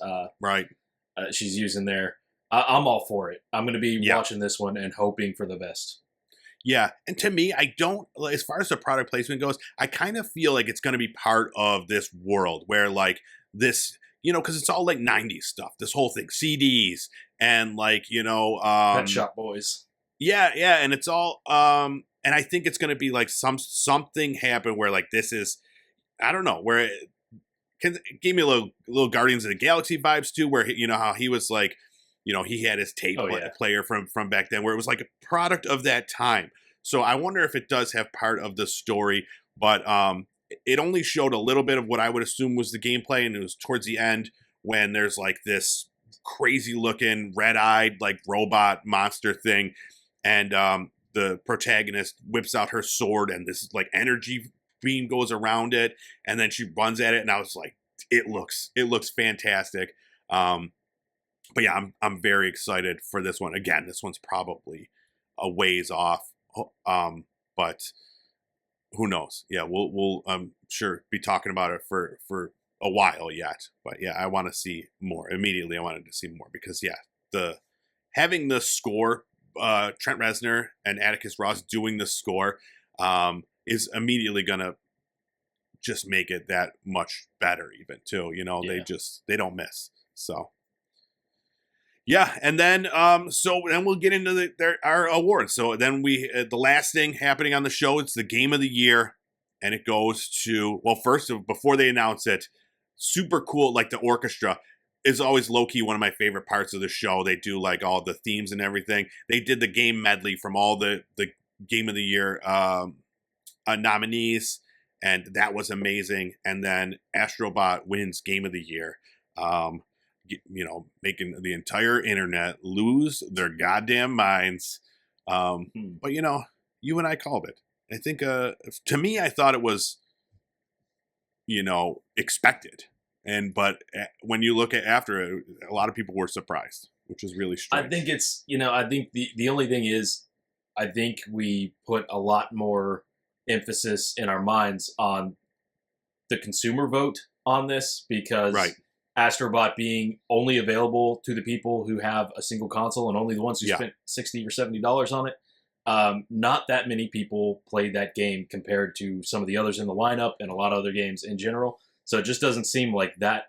she's using there. I'm all for it. I'm going to be watching this one and hoping for the best. Yeah, and to me, I don't, as far as the product placement goes, I kind of feel like it's going to be part of this world where like this, because it's all like 90s stuff, this whole thing, CDs and like, Pet Shop Boys. Yeah, and it's all, and I think it's going to be like something happen where like this is, I don't know, where it gave me a little Guardians of the Galaxy vibes too, where, how he was like, he had his tape player from back then, where it was like a product of that time. So I wonder if it does have part of the story, but it only showed a little bit of what I would assume was the gameplay, and it was towards the end when there's like this crazy looking red-eyed like robot monster thing, and the protagonist whips out her sword, and this like energy beam goes around it, and then she runs at it, and I was like, it looks fantastic. But yeah, I'm very excited for this one. Again, this one's probably a ways off, but who knows? Yeah, we'll I'm sure be talking about it for a while yet. But yeah, I want to see more. Immediately, I wanted to see more because having the score, Trent Reznor and Atticus Ross doing the score, is immediately gonna just make it that much better. Even too, they don't miss. So. Yeah, and then so then we'll get into our awards. So then the last thing happening on the show, it's the game of the year, and it goes to, well, first, before they announce it, super cool, like the orchestra is always low-key one of my favorite parts of the show. They do like all the themes and everything. They did the game medley from all the game of the year nominees, and that was amazing. And then Astrobot wins game of the year. Making the entire internet lose their goddamn minds. But you and I called it. I think, to me, I thought it was, expected. But when you look at after it, a lot of people were surprised, which is really strange. I think it's, I think the only thing is, I think we put a lot more emphasis in our minds on the consumer vote on this, because right. Astrobot being only available to the people who have a single console and only the ones who spent $60 or $70 on it. Not that many people played that game compared to some of the others in the lineup and a lot of other games in general. So it just doesn't seem like that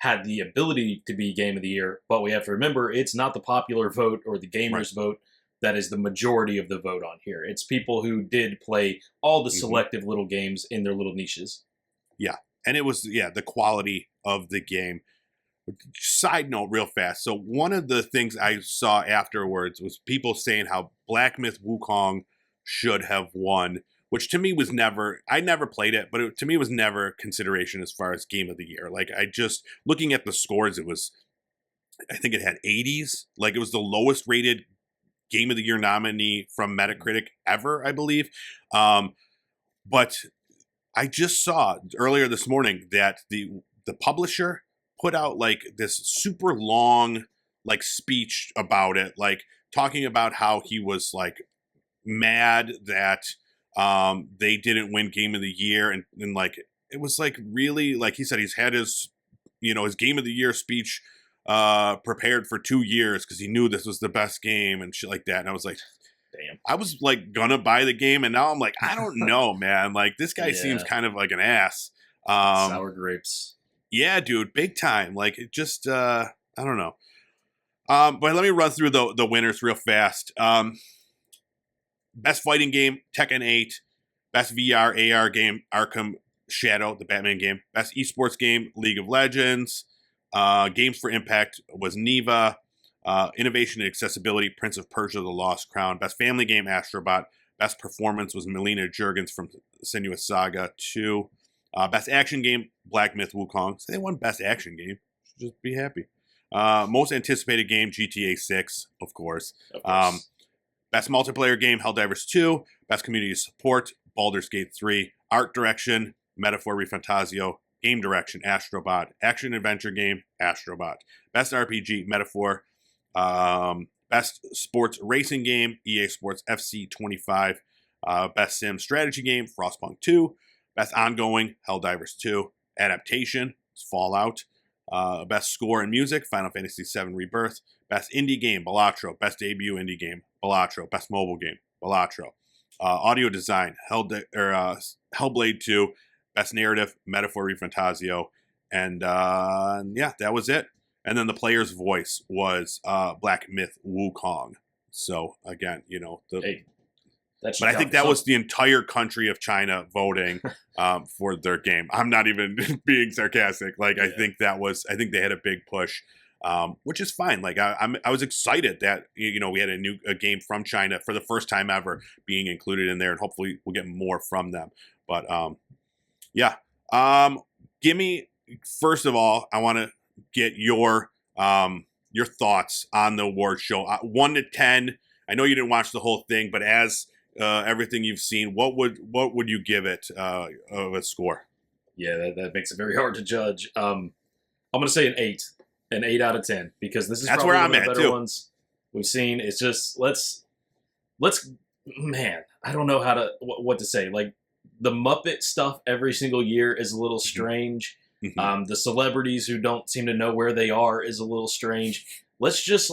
had the ability to be game of the year. But we have to remember, it's not the popular vote or the gamers vote that is the majority of the vote on here. It's people who did play all the selective little games in their little niches. Yeah. And it was, the quality of the game. Side note real fast. So one of the things I saw afterwards was people saying how Black Myth Wukong should have won, which to me was never, I never played it, but to me was never consideration as far as game of the year. Like, looking at the scores, I think it had 80s. Like, it was the lowest rated game of the year nominee from Metacritic ever, I believe. But I just saw earlier this morning that the publisher put out like this super long like speech about it, like talking about how he was like mad that they didn't win game of the year, and like it was like really, like he said, he's had his his game of the year speech prepared for 2 years because he knew this was the best game and shit like that. And I was like, damn. I was like gonna buy the game, and now I'm like, I don't know, man. Like, this guy seems kind of like an ass. Sour grapes. Yeah, dude, big time. Like, it just I don't know. But let me run through the winners real fast. Best fighting game, Tekken 8. Best VR AR game, Arkham Shadow, the Batman game. Best esports game, League of Legends. Games for Impact was Neva. Innovation and Accessibility, Prince of Persia: The Lost Crown. Best family game, Astrobot. Best performance was Melina Juergens from Senua's Saga 2. Best action game, Black Myth Wukong. So they won best action game. Should just be happy. Most anticipated game, GTA 6, of course. Best multiplayer game, Helldivers 2. Best community support, Baldur's Gate 3. Art direction, Metaphor Refantasio. Game direction, Astrobot. Action adventure game, Astrobot. Best RPG, Metaphor. Best sports racing game, EA Sports FC 25. Best sim strategy game, Frostpunk 2. Best ongoing, Helldivers 2. Adaptation, Fallout. Best score and music, Final Fantasy VII Rebirth. Best indie game, Balatro. Best debut indie game, Balatro. Best mobile game, Balatro. Audio design, Hellblade 2. Best narrative, Metaphor Refantasio. And that was it. And then the player's voice was Black Myth Wukong. So again, but I think that was the entire country of China voting for their game. I'm not even being sarcastic. Like, I think they had a big push, which is fine. Like, I was excited that we had a game from China for the first time ever being included in there, and hopefully we'll get more from them. But give me, first of all, I want to get your thoughts on the award show. 1 to 10. I know you didn't watch the whole thing, but as everything you've seen, what would you give it of a score? Yeah, that makes it very hard to judge. I'm going to say an 8 out of 10, because this is probably one of the better ones we've seen. It's just let's man, I don't know what to say. Like, the Muppet stuff every single year is a little strange. The celebrities who don't seem to know where they are is a little strange. Let's just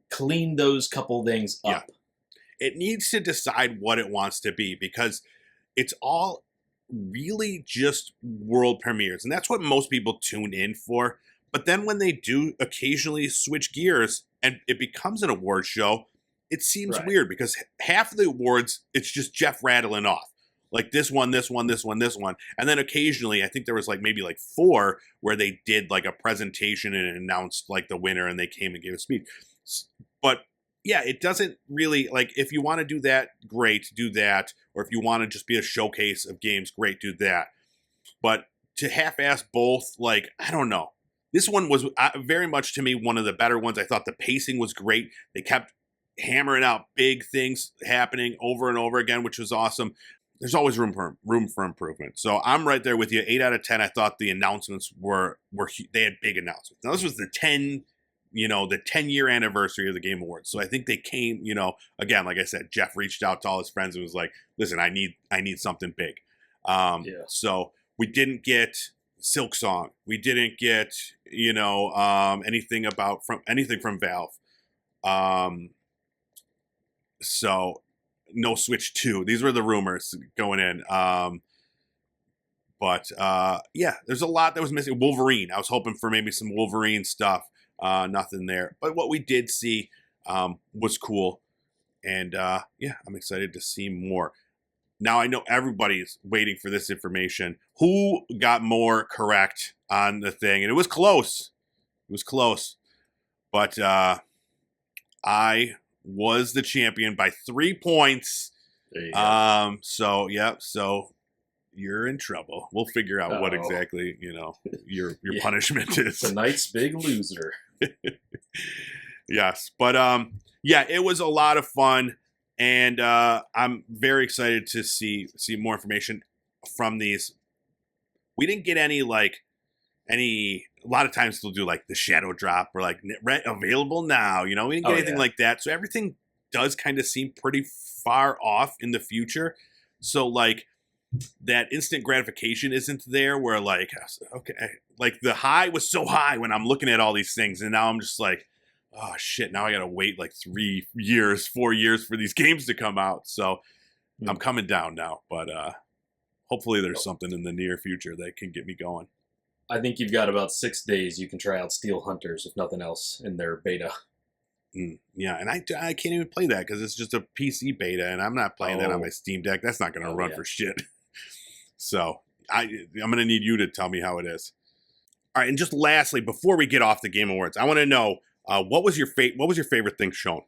clean those couple things up. Yeah. It needs to decide what it wants to be, because it's all really just world premieres. And that's what most people tune in for. But then when they do occasionally switch gears, and it becomes an award show, it seems Right. weird because half of the awards, it's just Jeff rattling off. Like this one, this one, this one, this one. And then occasionally, I think there was like maybe like 4 where they did like a presentation and announced like the winner and they came and gave a speech. But yeah, it doesn't really, like, if you want to do that, great, do that. Or if you want to just be a showcase of games, great, do that. But to half-ass both, like, I don't know. This one was very much, to me, one of the better ones. I thought the pacing was great. They kept hammering out big things happening over and over again, which was awesome. There's always room for improvement. So I'm right there with you. 8 out of 10. I thought the announcements were they had big announcements. Now this was the 10-year anniversary of the Game Awards. So I think they came, again, like I said, Jeff reached out to all his friends and was like, "Listen, I need something big." So we didn't get Silk Song. We didn't get anything from Valve. So no Switch 2. These were the rumors going in. But there's a lot that was missing. Wolverine. I was hoping for maybe some Wolverine stuff. Nothing there. But what we did see was cool. And I'm excited to see more. Now I know everybody's waiting for this information. Who got more correct on the thing? And it was close. But I was the champion by 3 points. There you go. So you're in trouble. We'll figure out what exactly, your punishment is. Tonight's big loser. Yes. But it was a lot of fun. And I'm very excited to see more information from these. We didn't get any, a lot of times they'll do like the shadow drop or like available now, we didn't get anything like that. So everything does kind of seem pretty far off in the future. So like that instant gratification isn't there where like, okay, like the high was so high when I'm looking at all these things. And now I'm just like, oh shit, now I got to wait like 3 years, 4 years for these games to come out. So I'm coming down now, but hopefully there's something in the near future that can get me going. I think you've got about 6 days you can try out Steel Hunters, if nothing else, in their beta. Yeah, and I can't even play that because it's just a PC beta, and I'm not playing that on my Steam Deck. That's not going to run for shit. So I'm going to need you to tell me how it is. All right, and just lastly, before we get off the Game Awards, I want to know what was your favorite thing shown?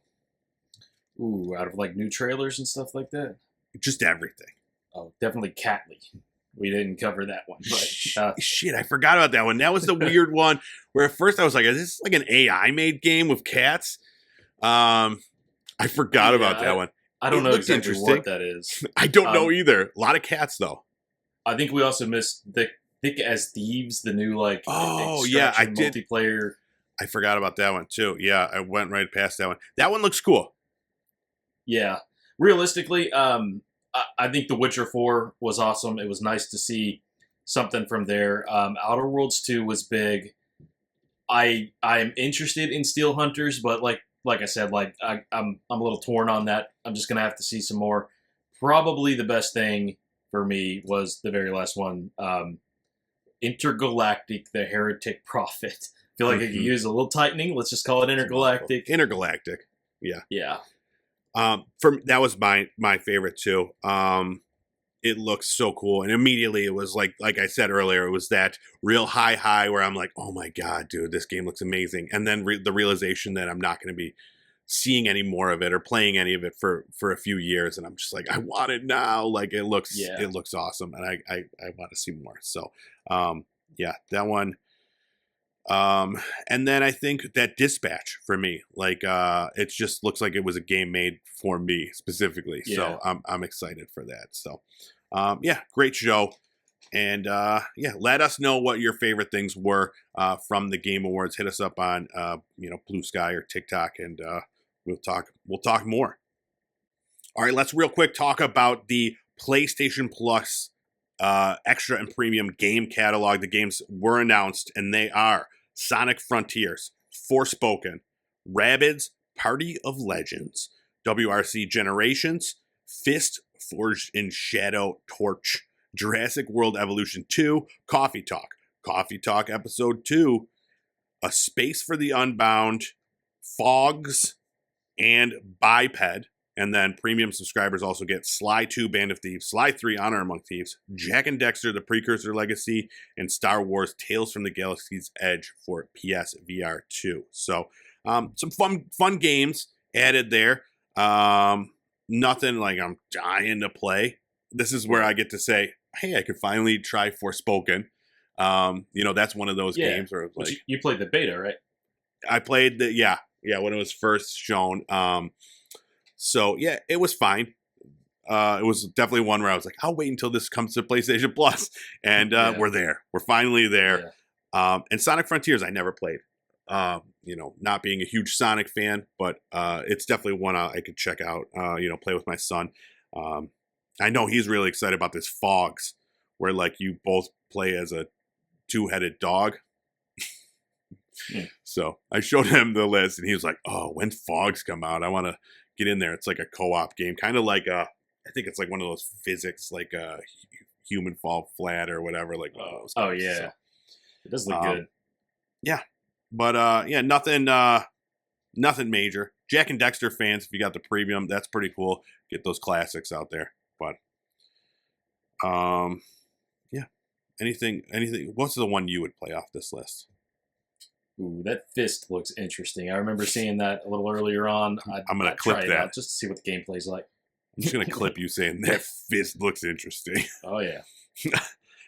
Ooh, out of like new trailers and stuff like that? Just everything. Oh, definitely Catly. We didn't cover that one. But, shit, I forgot about that one. That was the weird one where at first I was like, is this like an AI-made game with cats? I forgot about that one. I don't know exactly what that is. I don't know either. A lot of cats, though. I think we also missed Thick as Thieves, the new I did multiplayer. I forgot about that one too. Yeah, I went right past that one. That one looks cool. Yeah, realistically, I think The Witcher 4 was awesome. It was nice to see something from there. Outer Worlds 2 was big. I'm interested in Steel Hunters, but like I said, I'm a little torn on that. I'm just gonna have to see some more. Probably the best thing for me was the very last one, Intergalactic: The Heretic Prophet. I feel like I could use a little tightening. Let's just call it Intergalactic. Intergalactic. Yeah. Yeah. That was my favorite too. It looks so cool, and immediately it was like I said earlier, it was that real high where I'm like, oh my god, dude, this game looks amazing, and then the realization that I'm not going to be seeing any more of it or playing any of it for a few years, and I'm just like, I want it now. Like it looks awesome, and I want to see more. So that one. And then I think that Dispatch for me, it just looks like it was a game made for me specifically. Yeah. So I'm excited for that. So, great show. And, let us know what your favorite things were, from the Game Awards. Hit us up on, Blue Sky or TikTok, and, we'll talk more. All right. Let's real quick talk about the PlayStation Plus, extra and premium game catalog. The games were announced, and they are Sonic Frontiers, Forspoken, Rabbids Party of Legends, WRC Generations, Fist Forged in Shadow Torch, Jurassic World Evolution 2, Coffee Talk Episode 2, A Space for the Unbound, Fogs, and Biped. And then premium subscribers also get Sly 2, Band of Thieves, Sly 3, Honor Among Thieves, Jak and Daxter, The Precursor Legacy, and Star Wars Tales from the Galaxy's Edge for PSVR 2. So some fun games added there. Nothing like I'm dying to play. This is where I get to say, hey, I could finally try Forspoken. That's one of those games where like you played the beta, right? I played when it was first shown. So yeah, it was fine. It was definitely one where I was like, I'll wait until this comes to PlayStation Plus, and we're there. We're finally there. Yeah. And Sonic Frontiers, I never played. Not being a huge Sonic fan, but it's definitely one I could check out. Play with my son. I know he's really excited about this Fogs, where like you both play as a two-headed dog. So I showed him the list, and he was like, "Oh, when Fogs come out, I want to get in there." It's like a co-op game, kind of like I think it's like one of those physics, like Human Fall Flat or whatever. Like one of those games. Yeah, so, it does look good. Yeah, but nothing major. Jak and Daxter fans, if you got the premium, that's pretty cool. Get those classics out there. But anything. What's the one you would play off this list? Ooh, that Fist looks interesting. I remember seeing that a little earlier on. I'm going to clip that out just to see what the gameplay's like. I'm just going to clip you saying that Fist looks interesting. Oh, yeah.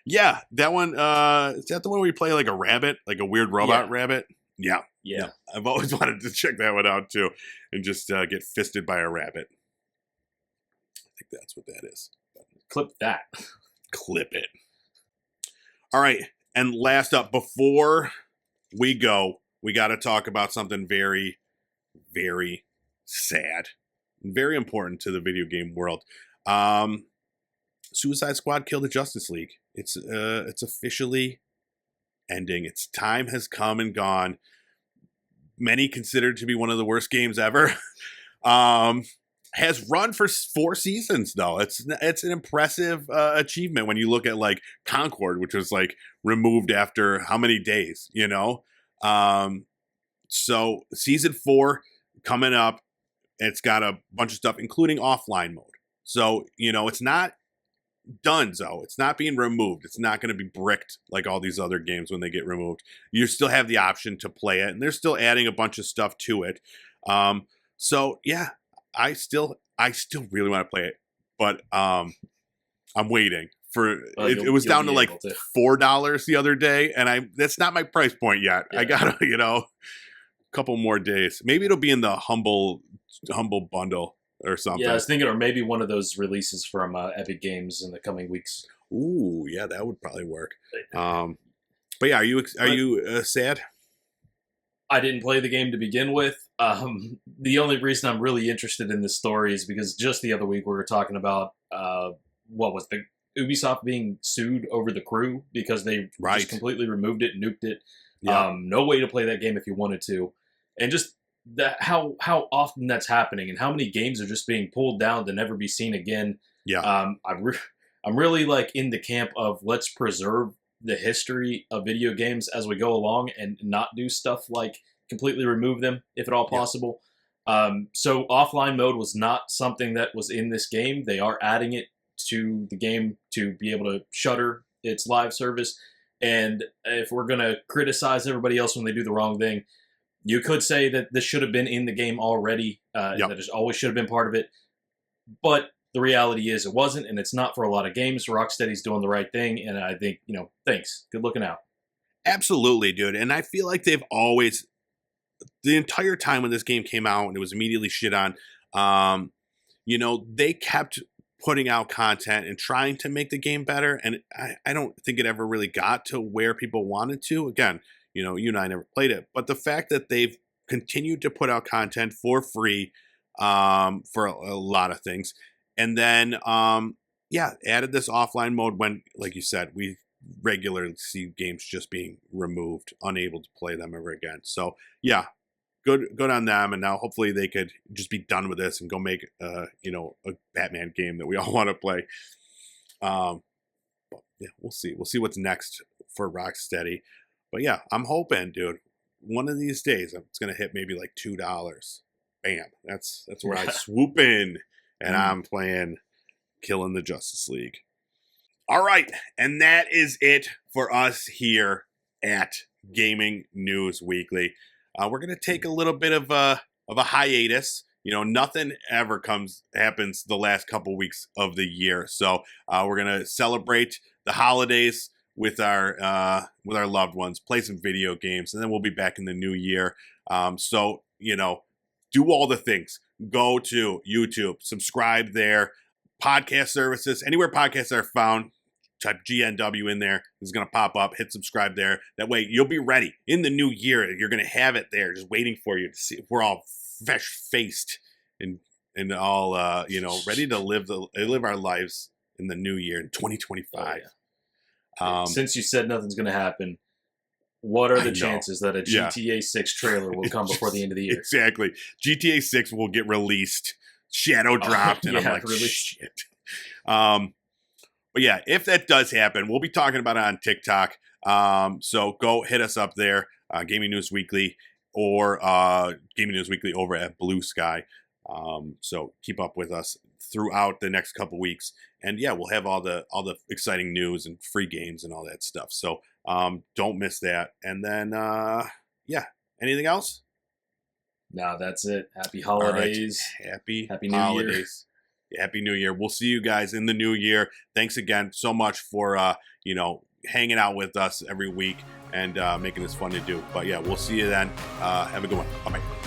Yeah, that one, is that the one where you play like a rabbit, like a weird robot rabbit? Yeah. I've always wanted to check that one out too, and just get fisted by a rabbit. I think that's what that is. Clip that. Clip it. All right, and last up, before we go, we got to talk about something very, very sad and very important to the video game world. Suicide Squad Kill the Justice League. It's officially ending. Its time has come and gone. Many consider it to be one of the worst games ever. Has run for 4 seasons though. It's an impressive achievement when you look at like Concord, which was like removed after how many days, So season 4 coming up. It's got a bunch of stuff, including offline mode. So, it's not done, though. It's not being removed. It's not going to be bricked like all these other games when they get removed. You still have the option to play it, and they're still adding a bunch of stuff to it. So yeah, I still really want to play it, but I'm waiting for it was down to like $4 the other day, and that's not my price point yet. Yeah. I gotta a couple more days. Maybe it'll be in the humble bundle or something. Yeah, I was thinking, or maybe one of those releases from Epic Games in the coming weeks. Ooh, yeah, that would probably work. But yeah, are you sad? I didn't play the game to begin with. The only reason I'm really interested in this story is because just the other week we were talking about what was the Ubisoft being sued over the crew because they just completely removed it, nuked it. Yeah. No way to play that game if you wanted to, and just how often that's happening and how many games are just being pulled down to never be seen again. Yeah. I'm really like in the camp of let's preserve the history of video games as we go along and not do stuff like completely remove them if at all possible. Yeah. So offline mode was not something that was in this game. They are adding it to the game to be able to shutter its live service. And if we're going to criticize everybody else when they do the wrong thing, you could say that this should have been in the game already, and that it always should have been part of it. But the reality is it wasn't, and it's not for a lot of games. Rocksteady's doing the right thing, and I think, thanks. Good looking out. Absolutely, dude. And I feel like they've always, the entire time when this game came out and it was immediately shit on, they kept putting out content and trying to make the game better. And I don't think it ever really got to where people wanted to. Again, you and I never played it. But the fact that they've continued to put out content for free for a lot of things. And then, added this offline mode when, like you said, we regularly see games just being removed, unable to play them ever again. So, yeah, good on them. And now hopefully they could just be done with this and go make, a Batman game that we all want to play. But yeah, we'll see. We'll see what's next for Rocksteady. But yeah, I'm hoping, dude, one of these days it's gonna hit maybe like $2. Bam. That's where I swoop in and I'm playing Killing the Justice League. All right, and that is it for us here at Gaming News Weekly. We're gonna take a little bit of a hiatus. You know, nothing ever happens the last couple weeks of the year, so we're gonna celebrate the holidays with our loved ones, play some video games, and then we'll be back in the new year. So you know, do all the things. Go to YouTube, subscribe there, podcast services, anywhere podcasts are found. Type GNW in there. It's going to pop up. Hit subscribe there. That way you'll be ready. In the new year, you're going to have it there just waiting for you to see if we're all fresh-faced and all, ready to live our lives in the new year in 2025. Oh, yeah. Since you said nothing's going to happen, what are the chances that a GTA 6 trailer will come before the end of the year? Exactly. GTA 6 will get released, shadow dropped, and I'm like, really? Shit. But yeah, if that does happen, we'll be talking about it on TikTok. So go hit us up there, Gaming News Weekly, or Gaming News Weekly over at Blue Sky. So keep up with us throughout the next couple weeks, and yeah, we'll have all the exciting news and free games and all that stuff. So don't miss that. And then anything else? No, that's it. Happy holidays. Right. Happy New holidays. Year. Happy New Year. We'll see you guys in the new year. Thanks again so much for hanging out with us every week and making this fun to do. But yeah, we'll see you then. Have a good one. Bye-bye.